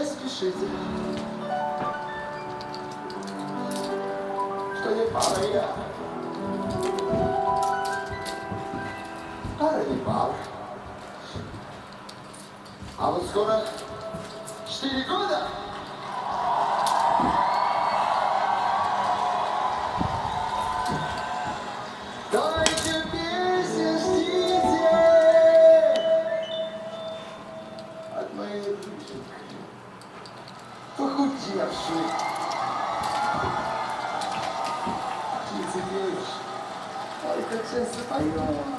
спешите, что не пара я. Пара не пара. А вот скоро 4 года. Дайте песню, ждите от моей ручек, похудевшей. Птицы пеешь, ой, как часто поешь.